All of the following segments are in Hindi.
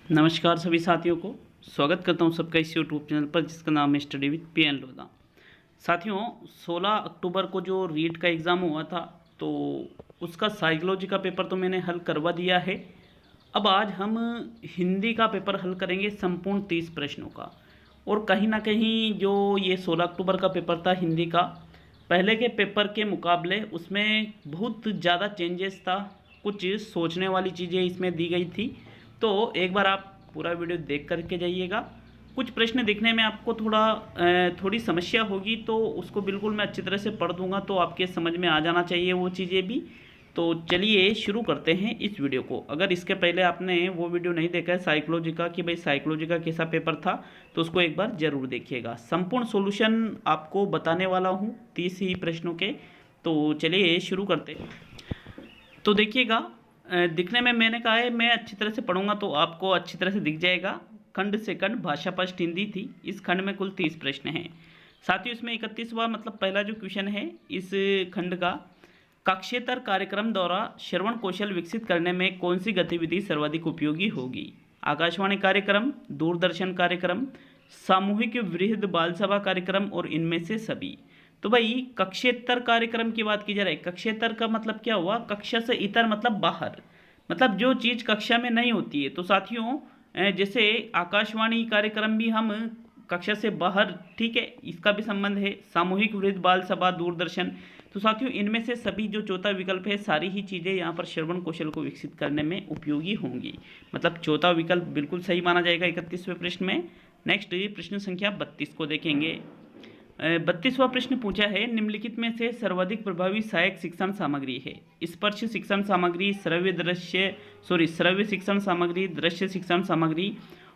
नमस्कार सभी साथियों को स्वागत करता हूं सबका इस यूट्यूब चैनल पर जिसका नाम है study with P N Lodha. साथियों 16 अक्टूबर को जो रीट का एग्ज़ाम हुआ था तो उसका साइकोलॉजी का पेपर तो मैंने हल करवा दिया है। अब आज हम हिंदी का पेपर हल करेंगे संपूर्ण 30 प्रश्नों का। और कहीं ना कहीं जो ये 16 अक्टूबर का पेपर था हिंदी का, पहले के पेपर के मुकाबले उसमें बहुत ज़्यादा चेंजेस था, कुछ सोचने वाली चीज़ें इसमें दी गई थी। तो एक बार आप पूरा वीडियो देख करके जाइएगा। कुछ प्रश्न दिखने में आपको थोड़ी समस्या होगी तो उसको बिल्कुल मैं अच्छी तरह से पढ़ दूंगा, तो आपके समझ में आ जाना चाहिए वो चीज़ें भी। तो चलिए शुरू करते हैं इस वीडियो को। अगर इसके पहले आपने वो वीडियो नहीं देखा है साइकोलॉजी का कि भाई साइकोलॉजी का कैसा पेपर था, तो उसको एक बार ज़रूर देखिएगा। संपूर्ण सॉल्यूशन आपको बताने वाला हूँ 30 ही प्रश्नों के। तो चलिए शुरू करते हैं। तो देखिएगा, दिखने में मैंने कहा है मैं अच्छी तरह से पढ़ूंगा तो आपको अच्छी तरह से दिख जाएगा। खंड से खंड भाषा फर्स्ट हिंदी थी। इस खंड में कुल 30 प्रश्न हैं। साथियों इसमें 31वां मतलब पहला जो क्वेश्चन है इस खंड का, कक्षेतर कार्यक्रम द्वारा श्रवण कौशल विकसित करने में कौन सी गतिविधि सर्वाधिक उपयोगी होगी? आकाशवाणी कार्यक्रम, दूरदर्शन कार्यक्रम, सामूहिक वृहद बाल सभा कार्यक्रम और इनमें से सभी। तो भाई कक्षेतर कार्यक्रम की बात की जा रही है। कक्षेतर का मतलब क्या हुआ? कक्षा से इतर मतलब बाहर, मतलब जो चीज़ कक्षा में नहीं होती है। तो साथियों जैसे आकाशवाणी कार्यक्रम भी हम कक्षा से बाहर, ठीक है, इसका भी संबंध है। सामूहिक वृहद बाल सभा, दूरदर्शन। तो साथियों इनमें से सभी जो चौथा विकल्प है, सारी ही चीज़ें यहाँ पर श्रवण कौशल को विकसित करने में उपयोगी होंगी। मतलब चौथा विकल्प बिल्कुल सही माना जाएगा 31वें प्रश्न में। नेक्स्ट प्रश्न संख्या 32 को देखेंगे। 32वां प्रश्न पूछा है, निम्नलिखित में से सर्वाधिक प्रभावी सहायक शिक्षण सामग्री है? स्पर्श शिक्षण सामग्री, श्रव्य शिक्षण सामग्री, दृश्य शिक्षण सामग्री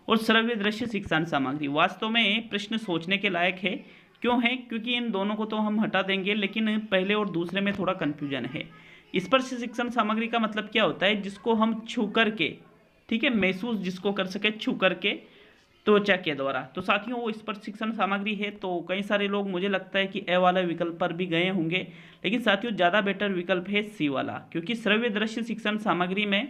और श्रव्य दृश्य शिक्षण सामग्री। वास्तव में प्रश्न सोचने के लायक है। क्यों है? क्योंकि इन दोनों को तो हम हटा देंगे, लेकिन पहले और दूसरे में थोड़ा कन्फ्यूजन है। स्पर्श शिक्षण सामग्री का मतलब क्या होता है? जिसको हम छू करके, ठीक है, महसूस जिसको कर सके छू करके त्वचा के द्वारा। तो साथियों वो स्पर्श शिक्षण सामग्री है। तो कई सारे लोग मुझे लगता है कि ए वाला विकल्प पर भी गए होंगे, लेकिन साथियों ज़्यादा बेटर विकल्प है सी वाला, क्योंकि श्रव्य दृश्य शिक्षण सामग्री में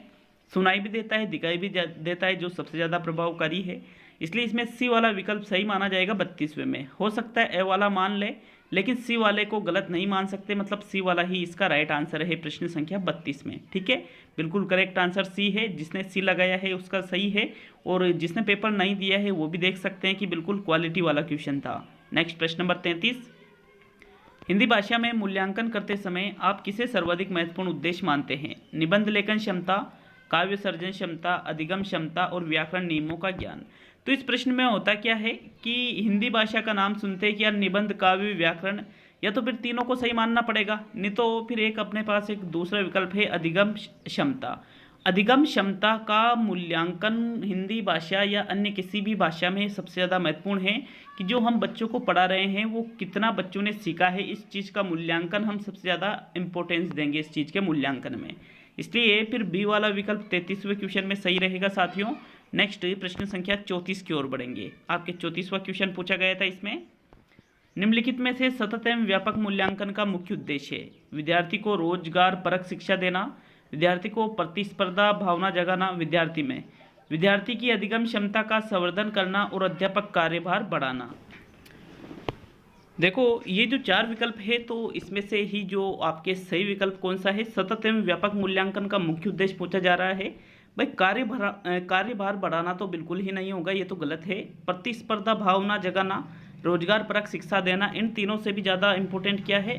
सुनाई भी देता है, दिखाई भी देता है, जो सबसे ज़्यादा प्रभावकारी है। इसलिए इसमें सी वाला विकल्प सही माना जाएगा 32वें में। हो सकता है ए वाला मान ले, लेकिन सी वाले को गलत नहीं मान सकते। मतलब सी वाला ही इसका राइट आंसर है प्रश्न संख्या 32 में। ठीक है, बिल्कुल करेक्ट आंसर सी है। जिसने सी लगाया है उसका सही है, और जिसने पेपर नहीं दिया है वो भी देख सकते हैं कि बिल्कुल क्वालिटी वाला क्वेश्चन था। नेक्स्ट प्रश्न नंबर 33, हिंदी भाषा में मूल्यांकन करते समय आप किसे सर्वाधिक महत्वपूर्ण उद्देश्य मानते हैं? निबंध लेखन क्षमता, काव्य सर्जन क्षमता, अधिगम क्षमता और व्याकरण नियमों का ज्ञान। तो इस प्रश्न में होता क्या है कि हिंदी भाषा का नाम सुनते हैं कि यार निबंध, काव्य, व्याकरण, या तो फिर तीनों को सही मानना पड़ेगा, नहीं तो फिर एक अपने पास एक दूसरा विकल्प है अधिगम क्षमता। अधिगम क्षमता का मूल्यांकन हिंदी भाषा या अन्य किसी भी भाषा में सबसे ज़्यादा महत्वपूर्ण है कि जो हम बच्चों को पढ़ा रहे हैं वो कितना बच्चों ने सीखा है, इस चीज़ का मूल्यांकन हम सबसे ज़्यादा इम्पोर्टेंस देंगे इस चीज़ के मूल्यांकन में। इसलिए फिर बी वाला विकल्प 33वें क्वेश्चन में सही रहेगा साथियों। नेक्स्ट प्रश्न संख्या 34 की ओर बढ़ेंगे। आपके 34वां क्वेश्चन पूछा गया था। इसमें निम्नलिखित में से सतत एवं व्यापक मूल्यांकन का मुख्य उद्देश्य है? विद्यार्थी को रोजगार परक शिक्षा देना, विद्यार्थी को प्रतिस्पर्धा भावना जगाना, विद्यार्थी की अधिगम क्षमता का संवर्धन करना और अध्यापक कार्यभार बढ़ाना। देखो ये जो 4 विकल्प है तो इसमें से ही जो आपके सही विकल्प कौन सा है? सतत एवं व्यापक मूल्यांकन का मुख्य उद्देश्य पूछा जा रहा है। भाई कार्यभार बढ़ाना तो बिल्कुल ही नहीं होगा, ये तो गलत है। प्रतिस्पर्धा भावना जगाना, रोजगार परक शिक्षा देना, इन तीनों से भी ज़्यादा इम्पोर्टेंट क्या है?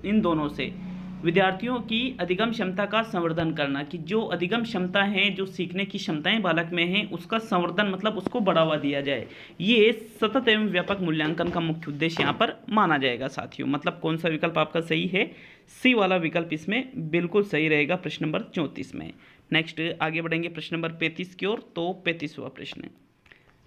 इन दोनों से विद्यार्थियों की अधिगम क्षमता का संवर्धन करना, कि जो अधिगम क्षमता है, जो सीखने की क्षमताएं बालक में हैं, उसका संवर्धन मतलब उसको बढ़ावा दिया जाए। ये सतत एवं व्यापक मूल्यांकन का मुख्य उद्देश्य यहाँ पर माना जाएगा साथियों। मतलब कौन सा विकल्प आपका सही है? सी वाला विकल्प इसमें बिल्कुल सही रहेगा प्रश्न नंबर 34 में। नेक्स्ट आगे बढ़ेंगे प्रश्न नंबर 35 की ओर। तो 35वां प्रश्न,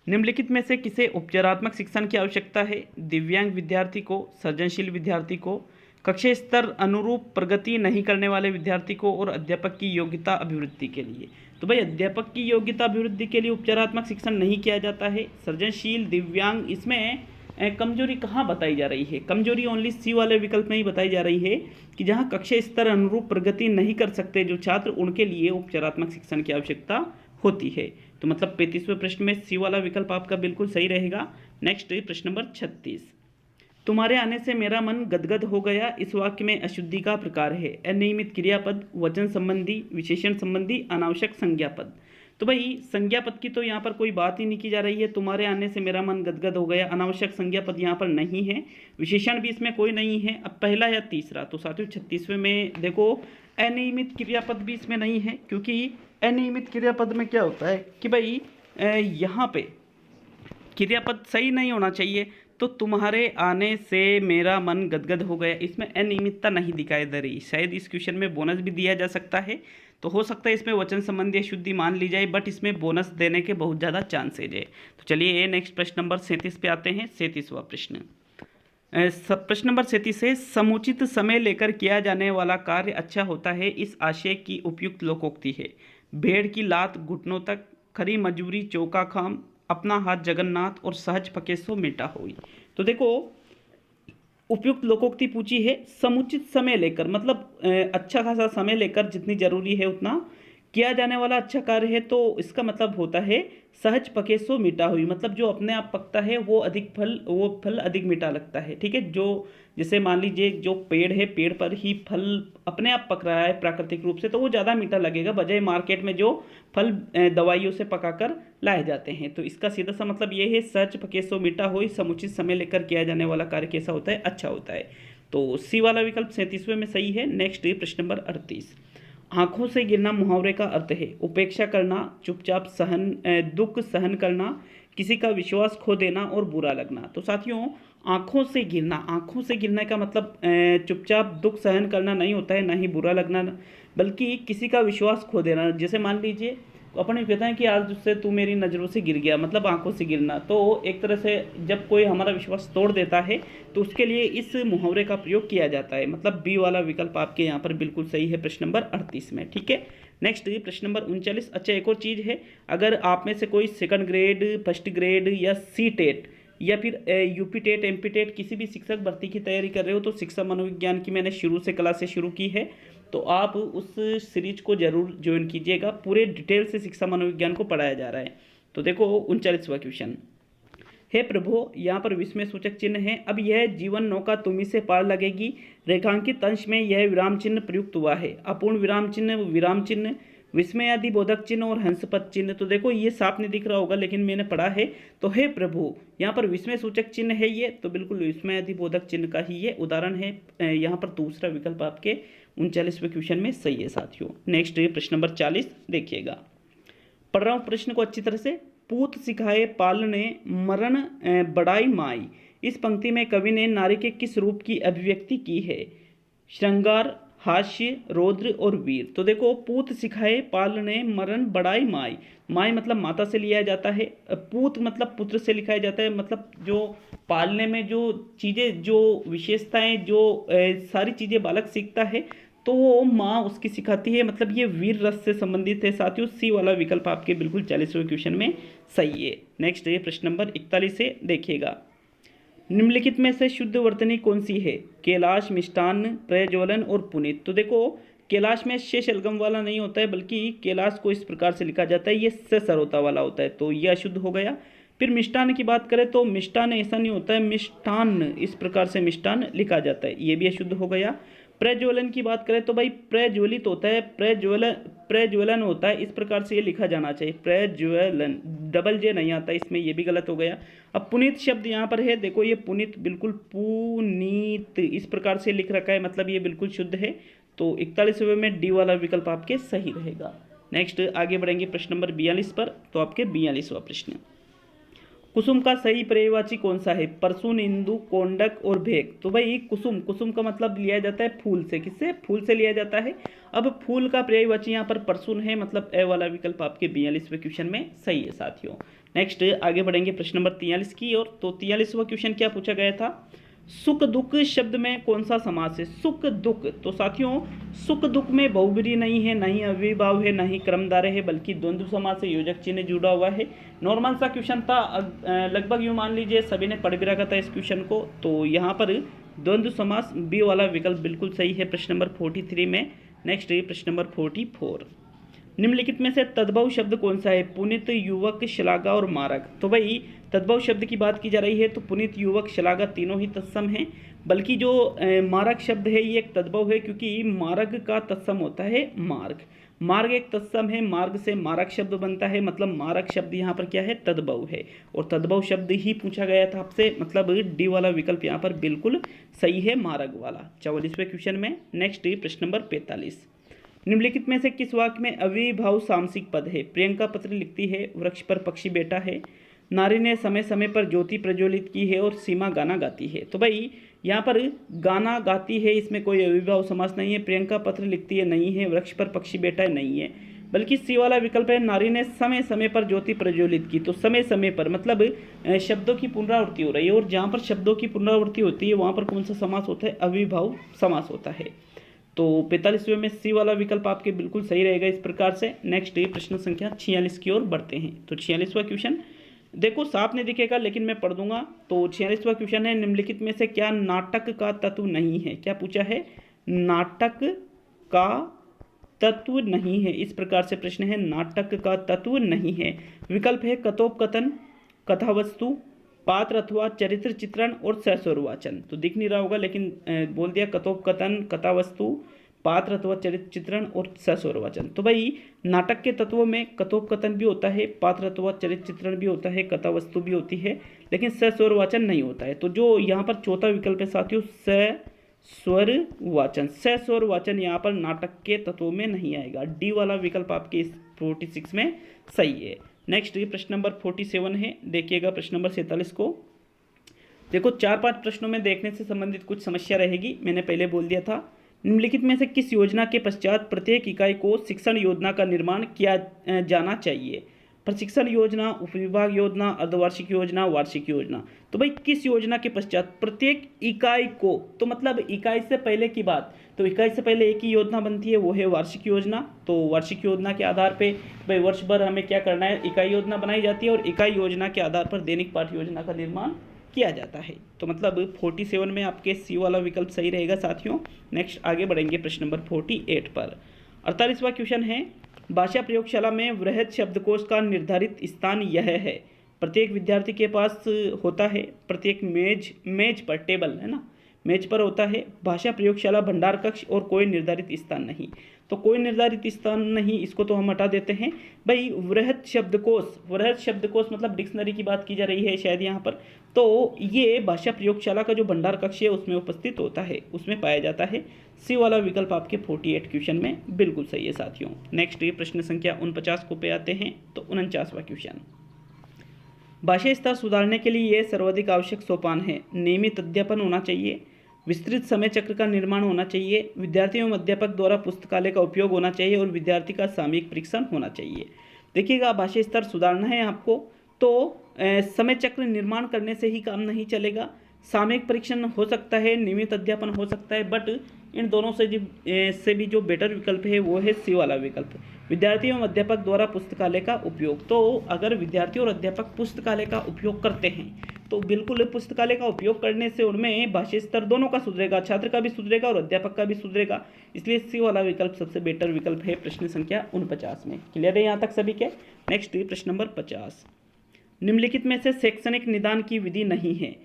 निम्नलिखित में से किसे उपचारात्मक शिक्षण की आवश्यकता है? दिव्यांग विद्यार्थी को, सृजनशील विद्यार्थी को, कक्षा स्तर अनुरूप प्रगति नहीं करने वाले विद्यार्थी को, और अध्यापक की योग्यता अभिवृद्धि के लिए। तो भाई अध्यापक की योग्यता अभिवृद्धि के लिए उपचारात्मक शिक्षण नहीं किया जाता है। सृजनशील, दिव्यांग, इसमें कमजोरी कहाँ बताई जा रही है? कमजोरी ओनली सी वाले विकल्प में ही बताई जा रही है कि जहाँ कक्षा स्तर अनुरूप प्रगति नहीं कर सकते जो छात्र, उनके लिए उपचारात्मक शिक्षण की आवश्यकता होती है। तो मतलब 35वें प्रश्न में सी वाला विकल्प आपका बिल्कुल सही रहेगा। नेक्स्ट प्रश्न नंबर 36, तुम्हारे आने से मेरा मन गदगद हो गया, इस वाक्य में अशुद्धि का प्रकार है। अनियमित क्रियापद, वचन संबंधी, विशेषण संबंधी, अनावश्यक संज्ञापद। तो भाई संज्ञापद की तो यहाँ पर कोई बात ही नहीं की जा रही है। तुम्हारे आने से मेरा मन गदगद हो गया, अनावश्यक संज्ञापद यहाँ पर नहीं है, विशेषण भी इसमें कोई नहीं है। अब पहला या तीसरा, तो साथियों 36वें में देखो अनियमित क्रियापद भी इसमें नहीं है, क्योंकि अनियमित क्रियापद में क्या होता है कि भाई यहाँ पे क्रियापद सही नहीं होना चाहिए। तो तुम्हारे आने से मेरा मन गदगद हो गया, इसमें अनियमितता नहीं दिखाई दे रही। शायद इस क्वेश्चन में बोनस भी दिया जा सकता है, तो हो सकता है इसमें वचन संबंधी अशुद्धि मान ली जाए, बट इसमें बोनस देने के बहुत ज़्यादा चांसेज है। तो चलिए नेक्स्ट प्रश्न नंबर 37 पे आते हैं। 37वां प्रश्न, प्रश्न नंबर 37 है, समुचित समय लेकर किया जाने वाला कार्य अच्छा होता है, इस आशय की उपयुक्त लोकोक्ति है। भेड़ की लात घुटनों तक, खरी मजूरी चौका खाम, अपना हाथ जगन्नाथ और सहज पके सो मिटा होई। तो देखो उपयुक्त लोकोक्ति पूछी है, समुचित समय लेकर मतलब अच्छा खासा समय लेकर, जितनी जरूरी है उतना किया जाने वाला अच्छा कार्य है। तो इसका मतलब होता है सहज पके सो मीठा हुई, मतलब जो अपने आप पकता है वो फल अधिक मीठा लगता है। ठीक है, जो जैसे मान लीजिए जो पेड़ है, पेड़ पर ही फल अपने आप पक रहा है प्राकृतिक रूप से, तो वो ज़्यादा मीठा लगेगा बजाय मार्केट में जो फल दवाइयों से पकाकर लाए जाते हैं। तो इसका सीधा सा मतलब ये है, सहज पके सो मीठा हुई, समुचित समय लेकर किया जाने वाला कार्य कैसा होता है, अच्छा होता है। तो सी वाला विकल्प 37वें में सही है। नेक्स्ट प्रश्न नंबर 38, आंखों से गिरना मुहावरे का अर्थ है उपेक्षा करना, चुपचाप दुख सहन करना, किसी का विश्वास खो देना और बुरा लगना। तो साथियों आंखों से गिरना का मतलब चुपचाप दुख सहन करना नहीं होता है, ना ही बुरा लगना, बल्कि किसी का विश्वास खो देना। जैसे मान लीजिए अपन ये कहते हैं कि आज उससे तू मेरी नज़रों से गिर गया, मतलब आंखों से गिरना। तो एक तरह से जब कोई हमारा विश्वास तोड़ देता है तो उसके लिए इस मुहावरे का प्रयोग किया जाता है। मतलब बी वाला विकल्प आपके यहाँ पर बिल्कुल सही है प्रश्न नंबर 38 में। ठीक है, नेक्स्ट प्रश्न नंबर 39। अच्छा, एक और चीज़ है, अगर आप में से कोई सेकंड ग्रेड, फर्स्ट ग्रेड या सी टेट या फिर यूपी टेट, एमपी टेट किसी भी शिक्षक भर्ती की तैयारी कर रहे हो, तो शिक्षा मनोविज्ञान की मैंने शुरू से क्लासेस शुरू की है, तो आप उस सीरीज को जरूर ज्वाइन कीजिएगा। पूरे डिटेल से शिक्षा मनोविज्ञान को पढ़ाया जा रहा है। तो देखो 39वां क्वेश्चन, हे प्रभु, यहाँ पर विस्मय सूचक चिन्ह है। अब यह जीवन नौका तुम्ही से पार लगेगी, रेखांकित अंश में यह विराम चिन्ह प्रयुक्त हुआ है। अपूर्ण विराम चिन्ह, विस्मय आदि बोधक चिन्ह और हंसपद चिन्ह। तो देखो ये साफ नहीं दिख रहा होगा, लेकिन मैंने पढ़ा है। तो हे प्रभु, यहाँ पर विस्मय सूचक चिन्ह है ये, तो बिल्कुल विस्मय आदि बोधक चिन्ह का ही ये उदाहरण है। यहाँ पर दूसरा विकल्प आपके 39वें क्वेश्चन में सही है साथियों। नेक्स्ट प्रश्न नंबर 40 देखिएगा, पढ़ रहा हूँ प्रश्न को अच्छी तरह से। पूत सिखाए पालने, मरण बड़ाई माई। इस पंक्ति में कवि ने नारी के किस रूप की अभिव्यक्ति की है? श्रृंगार, हास्य, रौद्र और वीर। तो देखो पूत सिखाए पालने, मरण बड़ाई माई। माई मतलब माता से लिया जाता है, पूत मतलब पुत्र से लिखाया जाता है। मतलब जो पालने में जो चीज़ें, जो विशेषताएं, जो सारी चीज़ें बालक सीखता है, तो वो माँ उसकी सिखाती है। मतलब ये वीर रस से संबंधित है साथियों। सी वाला विकल्प आपके बिल्कुल 40वें क्वेश्चन में सही है। नेक्स्ट ये प्रश्न नंबर 41 से देखिएगा, निम्नलिखित में से शुद्ध वर्तनी कौन सी है? कैलाश, मिष्टान्न, प्रज्वलन और पुनीत। तो देखो कैलाश में शेष अलगम वाला नहीं होता है, बल्कि कैलाश को इस प्रकार से लिखा जाता है, ये से सरोता वाला होता है, तो ये अशुद्ध हो गया। फिर मिष्टान्न की बात करें तो मिष्टान्न ऐसा नहीं होता है, मिष्टान्न इस प्रकार से मिष्टान्न लिखा जाता है, ये भी अशुद्ध हो गया। प्रज्वलन की बात करें तो भाई प्रज्वलित होता है, प्रज्वलन होता है, इस प्रकार से ये लिखा जाना चाहिए, प्रज्वलन, डबल जे नहीं आता इसमें, ये भी गलत हो गया। अब पुनीत शब्द यहाँ पर है, देखो ये पुनीत बिल्कुल पुनीत इस प्रकार से लिख रखा है, मतलब ये बिल्कुल शुद्ध है। तो 41वें में डी वाला विकल्प आपके सही रहेगा। नेक्स्ट आगे बढ़ेंगे प्रश्न नंबर 42 पर। तो आपके 42वां प्रश्न, कुसुम का सही पर्यायवाची कौन सा है? परसुन, इंदु, कोंडक और भेग। तो भाई कुसुम का मतलब लिया जाता है फूल से, किससे? फूल से लिया जाता है। अब फूल का पर्यायवाची यहाँ पर परसुन है, मतलब ए वाला विकल्प आपके 42वें क्वेश्चन में सही है साथियों। नेक्स्ट आगे बढ़ेंगे प्रश्न नंबर 43 की ओर। तो 43वां क्वेश्चन क्या पूछा गया था? सुख दुख शब्द में कौन सा समास है? सुख दुख। तो साथियों सुख दुख में बहुब्रीहि नहीं है, नहीं अविभाव है, नहीं क्रमधारय है, बल्कि द्वंद्व समास से योजक चिन्ह जुड़ा हुआ है। नॉर्मल सा क्वेश्चन था, लगभग यूँ मान लीजिए सभी ने पढ़ भी रखा था इस क्वेश्चन को। तो यहाँ पर द्वंद्व समास बी वाला विकल्प बिल्कुल सही है प्रश्न नंबर 43 में। नेक्स्ट प्रश्न नंबर 44, निम्नलिखित में से तद्भव शब्द कौन सा है? पुनीत, युवक, श्लाघा और मारक। तो भाई तद्भव शब्द की बात की जा रही है तो पुनीत, युवक, श्लाघा तीनों ही तत्सम हैं, बल्कि जो मारक शब्द है ये एक तद्भव है, क्योंकि मार्ग का तत्सम होता है मार्ग। मार्ग एक तत्सम है, मार्ग से मारक शब्द बनता है, मतलब मारक शब्द यहाँ पर क्या है? तद्भव है। और तद्भव शब्द ही पूछा गया था आपसे, मतलब डी वाला विकल्प यहाँ पर बिल्कुल सही है, मार्ग वाला। 44वें क्वेश्चन में नेक्स्ट प्रश्न नंबर 45। निम्नलिखित में से किस वाक्य में अविभाव सामसिक पद है? प्रियंका पत्र लिखती है, वृक्ष पर पक्षी बैठा है, नारी ने समय समय पर ज्योति प्रज्वलित की है और सीमा गाना गाती है। तो भाई यहाँ पर गाना गाती है, इसमें कोई अविभाव समास नहीं है। प्रियंका पत्र लिखती है नहीं है, वृक्ष पर पक्षी बैठा है नहीं है, बल्कि सी वाला विकल्प है, नारी ने समय समय पर ज्योति प्रज्वलित की। तो समय समय पर मतलब शब्दों की पुनरावृत्ति हो रही है, और जहाँ पर शब्दों की पुनरावृत्ति होती है वहाँ पर कौन सा समास होता है? अविभाव समास होता है। तो 45वें में सी वाला विकल्प आपके बिल्कुल सही रहेगा इस प्रकार से। नेक्स्ट प्रश्न संख्या 46 की ओर बढ़ते हैं। तो 46वां क्वेश्चन देखो साफ नहीं दिखेगा लेकिन मैं पढ़ दूंगा। तो 46वां क्वेश्चन है, निम्नलिखित में से क्या नाटक का तत्व नहीं है? क्या पूछा है? नाटक का तत्व नहीं है, इस प्रकार से प्रश्न है, नाटक का तत्व नहीं है। विकल्प है कथोपकथन, कथावस्तु, पात्र अथवा चरित्र चित्रण और सस्वरवाचन। तो दिख नहीं रहा होगा लेकिन बोल दिया कथोपकथन, कथावस्तु, पात्र अथवा चरित्र चित्रण और सस्वरवाचन। तो भाई नाटक के तत्वों में कथोपकथन भी होता है, पात्र अथवा चरित्र चित्रण भी होता है, कथावस्तु भी होती है, लेकिन सस्वरवाचन नहीं होता है। तो जो यहाँ पर चौथा विकल्प है साथियों, सस्वरवाचन, सस्वरवाचन यहाँ पर नाटक के तत्वों में नहीं आएगा। डी वाला विकल्प आपके इस 46 में सही है। नेक्स्ट ये प्रश्न नंबर 47 है, देखिएगा प्रश्न नंबर 47 को। देखो 4-5 प्रश्नों में देखने से संबंधित कुछ समस्या रहेगी, मैंने पहले बोल दिया था। निम्नलिखित में से किस योजना के पश्चात प्रत्येक इकाई को शिक्षण योजना का निर्माण किया जाना चाहिए? प्रशिक्षण योजना, उपविभाग योजना, अर्धवार्षिक योजना, वार्षिक योजना। तो भाई किस योजना के पश्चात प्रत्येक इकाई को, तो मतलब इकाई से पहले की बात, तो इकाई से पहले एक ही योजना बनती है, वो है वार्षिक योजना। तो वार्षिक योजना के आधार पे भाई वर्ष भर हमें क्या करना है? इकाई योजना बनाई जाती है, और इकाई योजना के आधार पर दैनिक पाठ योजना का निर्माण किया जाता है। तो मतलब 47 में आपके सी वाला विकल्प सही रहेगा साथियों। नेक्स्ट आगे बढ़ेंगे प्रश्न नंबर 48 पर। 48वां क्वेश्चन है, भाषा प्रयोगशाला में वृहद शब्दकोश का निर्धारित स्थान यह है। प्रत्येक विद्यार्थी के पास होता है, प्रत्येक मेज पर, टेबल है ना, मेज पर होता है। भाषा प्रयोगशाला भंडार कक्ष और कोई निर्धारित स्थान नहीं। तो कोई निर्धारित स्थान नहीं, इसको तो हम हटा देते हैं। भाई वृहद शब्दकोश, वृहद शब्दकोश मतलब डिक्शनरी की बात की जा रही है शायद यहाँ पर। तो ये भाषा प्रयोगशाला का जो भंडार कक्ष है उसमें उपस्थित होता है, उसमें पाया जाता है। सी वाला विकल्प आपके 48 क्वेश्चन में बिल्कुल सही है साथियों। नेक्स्ट ये प्रश्न संख्या 49 को पे आते हैं। तो 49वां क्वेश्चन, भाषा स्तर सुधारने के लिए यह सर्वाधिक आवश्यक सोपान है। नियमित अध्यापन होना चाहिए, विस्तृत समय चक्र का निर्माण होना चाहिए, विद्यार्थी एवं अध्यापक द्वारा पुस्तकालय का उपयोग होना चाहिए, और विद्यार्थी का सामयिक परीक्षण होना चाहिए। देखिएगा भाषा स्तर सुधारना है आपको, तो समय चक्र निर्माण करने से ही काम नहीं चलेगा। सामयिक परीक्षण हो सकता है, नियमित अध्यापन हो सकता है, बट इन दोनों से भी जो बेटर विकल्प है वो है सी वाला विकल्प, विद्यार्थी एवं अध्यापक द्वारा पुस्तकालय का उपयोग। तो अगर विद्यार्थी और अध्यापक पुस्तकालय का उपयोग करते हैं तो बिल्कुल पुस्तकालय का उपयोग करने से उनमें भाषा स्तर दोनों का सुधरेगा, छात्र का भी सुधरेगा और अध्यापक का भी सुधरेगा। इसलिए सी वाला विकल्प सबसे बेटर विकल्प है प्रश्न संख्या 49 में। क्लियर है यहाँ तक सभी के? नेक्स्ट प्रश्न नंबर 50, निम्नलिखित में से शैक्षणिक निदान की विधि नहीं है।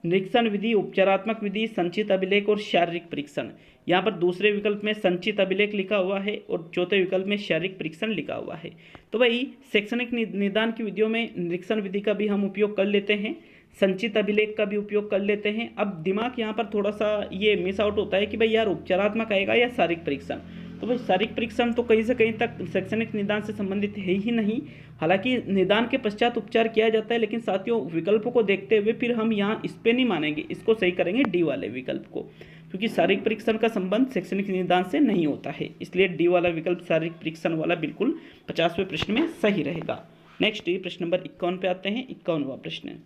निरीक्षण विधि, उपचारात्मक विधि, संचित अभिलेख और शारीरिक परीक्षण। यहाँ पर दूसरे विकल्प में संचित अभिलेख लिखा हुआ है और चौथे विकल्प में शारीरिक परीक्षण लिखा हुआ है। तो भाई शैक्षणिक निदान की विधियों में निरीक्षण विधि का भी हम उपयोग कर लेते हैं, संचित अभिलेख का भी उपयोग कर लेते हैं। अब दिमाग यहाँ पर थोड़ा सा ये मिस आउट होता है कि भाई यार उपचारात्मक आएगा या शारीरिक परीक्षण। तो भाई शारीरिक परीक्षण तो कहीं से कहीं तक शैक्षणिक निदान से संबंधित है ही नहीं। हालांकि निदान के पश्चात उपचार किया जाता है, लेकिन साथियों विकल्पों को देखते हुए फिर हम यहाँ इस पे नहीं मानेंगे, इसको सही करेंगे डी वाले विकल्प को, क्योंकि शारीरिक परीक्षण का संबंध शैक्षणिक निदान से नहीं होता है। इसलिए डी वाला विकल्प शारीरिक परीक्षण वाला बिल्कुल 50वें प्रश्न में सही रहेगा। नेक्स्ट प्रश्न नंबर 51 पे आते हैं। 51वां प्रश्न,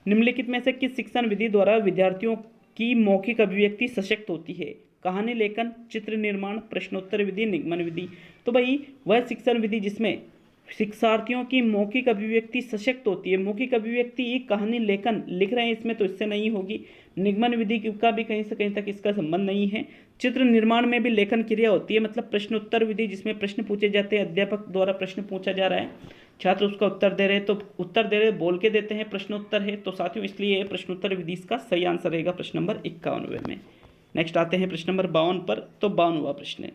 निम्नलिखित में से किस शिक्षण विधि द्वारा विद्यार्थियों की मौखिक अभिव्यक्ति सशक्त होती है? कहानी लेखन, चित्र निर्माण, प्रश्नोत्तर विधि, निगमन विधि। तो भाई वह शिक्षण विधि जिसमें शिक्षार्थियों की मौखिक अभिव्यक्ति सशक्त होती है। मौखिक अभिव्यक्ति एक कहानी लेखन लिख रहे हैं इसमें, तो इससे नहीं होगी। निगमन विधि का भी कहीं से कहीं तक इसका संबंध नहीं है। चित्र निर्माण में भी लेखन क्रिया होती है, मतलब प्रश्नोत्तर विधि जिसमें प्रश्न पूछे जाते हैं, अध्यापक द्वारा प्रश्न पूछा जा रहा है, छात्र उसका उत्तर दे रहे हैं, तो उत्तर दे रहे बोल के देते हैं, प्रश्नोत्तर है। तो साथियों इसलिए प्रश्नोत्तर विधि इसका सही आंसर रहेगा प्रश्न नंबर 51 में। नेक्स्ट आते हैं प्रश्न नंबर 52 पर। तो 52वां प्रश्न है,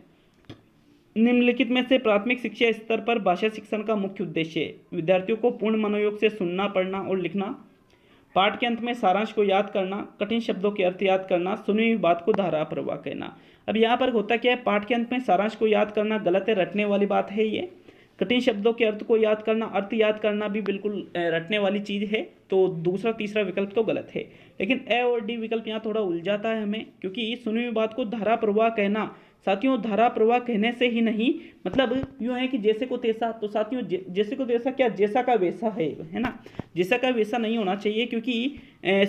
निम्नलिखित में से प्राथमिक शिक्षा स्तर पर भाषा शिक्षण का मुख्य उद्देश्य है विद्यार्थियों को पूर्ण मनोयोग से सुनना, पढ़ना और लिखना, पाठ के अंत में सारांश को याद करना, कठिन शब्दों के अर्थ याद करना, सुनी हुई बात को धारा प्रवाह कहना। अब यहाँ पर होता क्या है, पाठ के अंत में सारांश को याद करना गलत है, रटने वाली बात है ये। कठिन शब्दों के अर्थ को याद करना, अर्थ याद करना भी बिल्कुल रटने वाली चीज़ है, तो दूसरा तीसरा विकल्प तो गलत है। लेकिन ए और डी विकल्प यहाँ थोड़ा उलझाता है हमें, क्योंकि सुनी हुई बात को धारा प्रवाह कहना, साथियों धारा प्रवाह कहने से ही नहीं, मतलब यूँ है कि जैसे को तैसा, तो साथियों जैसे को तैसा क्या, जैसा का वैसा है ना, जैसा का वैसा नहीं होना चाहिए, क्योंकि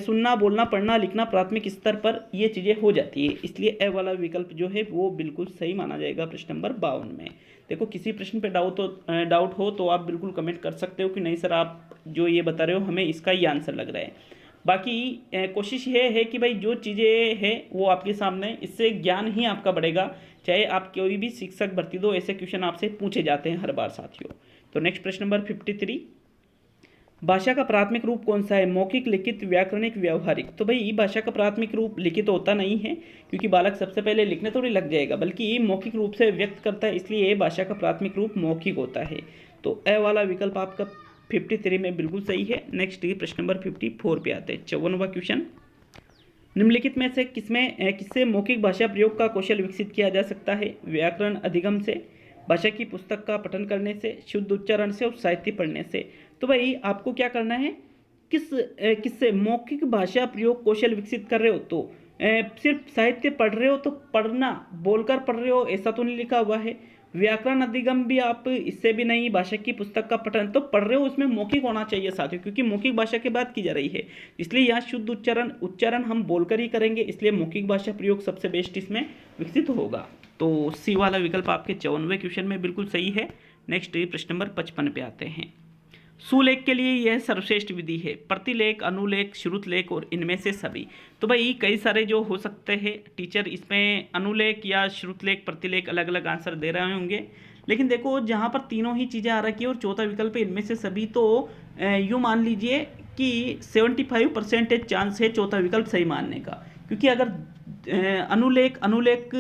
सुनना, बोलना, पढ़ना, लिखना प्राथमिक स्तर पर ये चीज़ें हो जाती है। इसलिए ए वाला विकल्प जो है वो बिल्कुल सही माना जाएगा प्रश्न नंबर 52 में। देखो किसी प्रश्न पे डाउट हो तो आप बिल्कुल कमेंट कर सकते हो कि नहीं सर आप जो ये बता रहे हो हमें इसका ही आंसर लग रहा है। बाकी कोशिश ये है कि भाई जो चीज़ें हैं वो आपके सामने, इससे ज्ञान ही आपका बढ़ेगा। चाहे आप कोई भी शिक्षक भर्ती दो, ऐसे क्वेश्चन आपसे पूछे जाते हैं हर बार साथियों। तो नेक्स्ट प्रश्न नंबर 53, भाषा का प्राथमिक रूप कौन सा है, मौखिक, लिखित, व्याकरणिक, व्यावहारिक। तो भाई भाषा का प्राथमिक रूप लिखित होता नहीं है, क्योंकि बालक सबसे पहले लिखने थोड़ी लग जाएगा, बल्कि मौखिक रूप से व्यक्त करता है, इसलिए भाषा का प्राथमिक रूप मौखिक होता है। तो ए वाला विकल्प आपका 53 में बिल्कुल सही है। नेक्स्ट प्रश्न नंबर 54 पे आते हैं। 54वां क्वेश्चन, निम्नलिखित में से किससे मौखिक भाषा प्रयोग का कौशल विकसित किया जा सकता है, व्याकरण अधिगम से, भाषा की पुस्तक का पठन करने से, शुद्ध उच्चारण से और साहित्य पढ़ने से। तो भाई आपको क्या करना है, किससे मौखिक भाषा प्रयोग कौशल विकसित कर रहे हो, तो सिर्फ साहित्य पढ़ रहे हो तो पढ़ना, बोलकर पढ़ रहे हो ऐसा तो नहीं लिखा हुआ है। व्याकरण अधिगम भी आप इससे भी नहीं, भाषा की पुस्तक का पठन तो पढ़ रहे हो, उसमें मौखिक होना चाहिए साथियों, क्योंकि मौखिक भाषा की बात की जा रही है, इसलिए यहाँ शुद्ध उच्चारण हम बोलकर ही करेंगे, इसलिए मौखिक भाषा प्रयोग सबसे बेस्ट इसमें विकसित होगा। तो सी वाला विकल्प आपके 54वें क्वेश्चन में बिल्कुल सही है। नेक्स्ट प्रश्न नंबर 55 पे आते हैं। सुलेख के लिए यह सर्वश्रेष्ठ विधि है, प्रतिलेख, अनुलेख, श्रुतलेख और इनमें से सभी। तो भाई कई सारे जो हो सकते हैं टीचर इसमें अनुलेख या श्रुतलेख, प्रतिलेख अलग अलग आंसर दे रहे होंगे, लेकिन देखो जहाँ पर तीनों ही चीज़ें आ रखी है और चौथा विकल्प है इनमें से सभी, तो यूँ मान लीजिए कि 75% चांस है चौथा विकल्प सही मानने का, क्योंकि अगर अनुलेख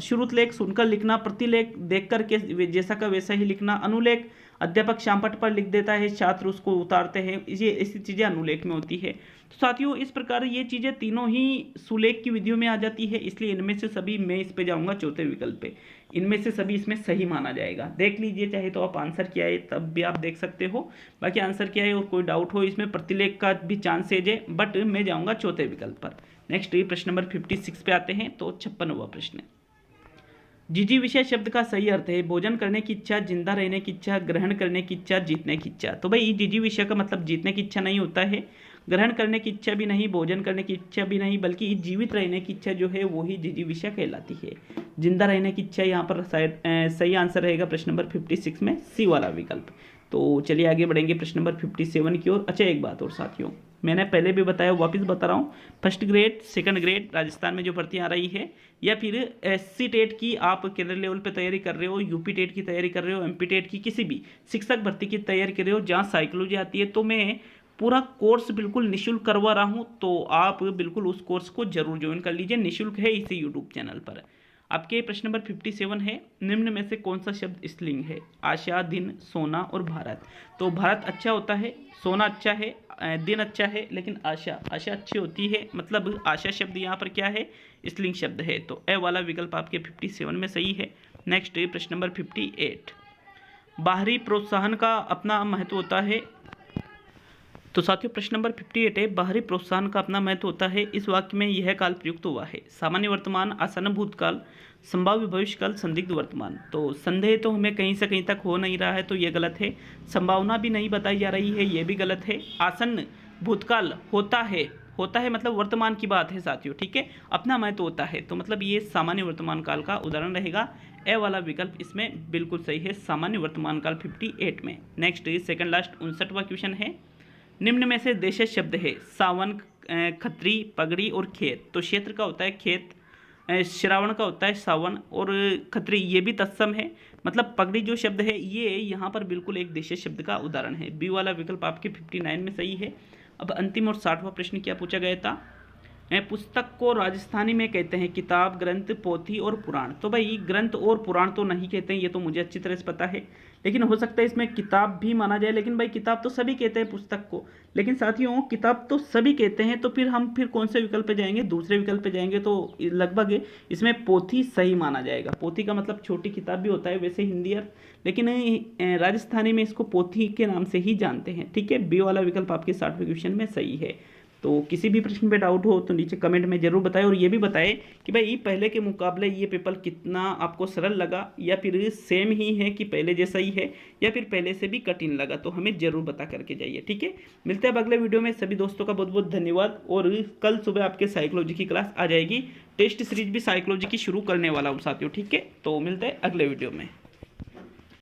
श्रुतलेख सुनकर लिखना, प्रतिलेख देख करके जैसा का वैसा ही लिखना, अनुलेख अध्यापक श्यामपट्ट पर लिख देता है, छात्र उसको उतारते हैं, ये ऐसी चीज़ें अनुलेख में होती है। तो साथियों इस प्रकार ये चीज़ें तीनों ही सुलेख की विधियों में आ जाती है, इसलिए इनमें से सभी, मैं इस पे जाऊंगा चौथे विकल्प पे, इनमें से सभी इसमें सही माना जाएगा। देख लीजिए, चाहे तो आप आंसर क्या है तब भी आप देख सकते हो, बाकी आंसर क्या है और कोई डाउट हो इसमें प्रतिलेख का भी चांसेज है, बट मैं जाऊँगा चौथे विकल्प पर। नेक्स्ट प्रश्न नंबर 56 पे आते हैं। तो 56वां प्रश्न है, जिजीविषय शब्द का सही अर्थ है भोजन करने की इच्छा, जिंदा रहने की इच्छा, ग्रहण करने की इच्छा, जीतने की इच्छा। तो भाई जिजीविषय का मतलब जीतने की इच्छा नहीं होता है, ग्रहण करने की इच्छा भी नहीं, भोजन करने की इच्छा भी नहीं, बल्कि जीवित रहने की इच्छा जो है वही जिजीविषय कहलाती है। जिंदा रहने की इच्छा यहाँ पर सही आंसर रहेगा प्रश्न नंबर 56 में, सी वाला विकल्प। तो चलिए आगे बढ़ेंगे प्रश्न नंबर 57 की ओर। अच्छा एक बात और साथियों, मैंने पहले भी बताया, वापस बता रहा हूँ, first grade, second grade Rajasthan में जो भर्तियाँ आ रही है, या फिर SC टेट की आप केंद्र लेवल पे तैयारी कर रहे हो, यूपी टेट की तैयारी कर रहे हो, MP टेट की किसी भी शिक्षक भर्ती की तैयारी कर रहे हो जहाँ साइकोलॉजी आती है, तो मैं पूरा कोर्स बिल्कुल निःशुल्क करवा रहा हूँ, तो आप बिल्कुल उस कोर्स को जरूर ज्वाइन कर लीजिए, निःशुल्क है इसी यूट्यूब चैनल पर। आपके प्रश्न नंबर 57 है, निम्न में से कौन सा शब्द स्त्रीलिंग है, आशा, दिन, सोना और भारत। तो भारत अच्छा होता है, सोना अच्छा है, दिन अच्छा है, लेकिन आशा अच्छी होती है, मतलब आशा शब्द यहाँ पर क्या है, स्त्रीलिंग शब्द है। तो ए वाला विकल्प आपके 57 में सही है। नेक्स्ट प्रश्न नंबर 58, बाहरी प्रोत्साहन का अपना महत्व होता है। तो साथियों प्रश्न नंबर 58 है, बाहरी प्रोत्साहन का अपना महत्व होता है, इस वाक्य में यह काल प्रयुक्त हुआ है, सामान्य वर्तमान, आसन्न भूतकाल, संभाव्य भविष्यकाल, संदिग्ध वर्तमान। तो संदेह तो हमें कहीं से कहीं तक हो नहीं रहा है, तो ये गलत है। संभावना भी नहीं बताई जा रही है, ये भी गलत है। आसन्न भूतकाल होता है मतलब वर्तमान की बात है साथियों, ठीक है, अपना महत्व होता है, तो मतलब ये सामान्य वर्तमान काल का उदाहरण रहेगा। ए वाला विकल्प इसमें बिल्कुल सही है, सामान्य वर्तमान काल 58 में। नेक्स्ट सेकंड लास्ट 59वां क्वेश्चन है, निम्न में से देशज शब्द है सावन, खत्री, पगड़ी और खेत। तो क्षेत्र का होता है खेत, श्रावण का होता है सावन और खत्री ये भी तत्सम है, मतलब पगड़ी जो शब्द है ये यहाँ पर बिल्कुल एक देशज शब्द का उदाहरण है। बी वाला विकल्प आपके 59 में सही है। अब अंतिम और 60वां प्रश्न क्या पूछा गया था, पुस्तक को राजस्थानी में कहते हैं किताब, ग्रंथ, पोथी और पुराण। तो भाई ग्रंथ और पुराण तो नहीं कहते हैं, ये तो मुझे अच्छी तरह से पता है, लेकिन हो सकता है इसमें किताब भी माना जाए। लेकिन भाई किताब तो सभी कहते हैं पुस्तक को, लेकिन साथियों किताब तो सभी कहते हैं, तो फिर हम कौन से विकल्प पे जाएंगे, दूसरे विकल्प पे जाएंगे। तो लगभग इसमें पोथी सही माना जाएगा। पोथी का मतलब छोटी किताब भी होता है वैसे हिंदी अर्थ, लेकिन राजस्थानी में इसको पोथी के नाम से ही जानते हैं। ठीक है, बी वाला विकल्प आपके 60वें क्वेश्चन में सही है। तो किसी भी प्रश्न पे डाउट हो तो नीचे कमेंट में जरूर बताएं, और ये भी बताएं कि भाई पहले के मुकाबले ये पेपर कितना आपको सरल लगा, या फिर सेम ही है कि पहले जैसा ही है, या फिर पहले से भी कठिन लगा, तो हमें जरूर बता करके जाइए। ठीक है, मिलते हैं अब अगले वीडियो में। सभी दोस्तों का बहुत बहुत धन्यवाद। और कल सुबह आपके साइकोलॉजी की क्लास आ जाएगी, टेस्ट सीरीज भी साइकोलॉजी की शुरू करने वाला हूँ साथियों। ठीक है, तो मिलते हैं अगले वीडियो में।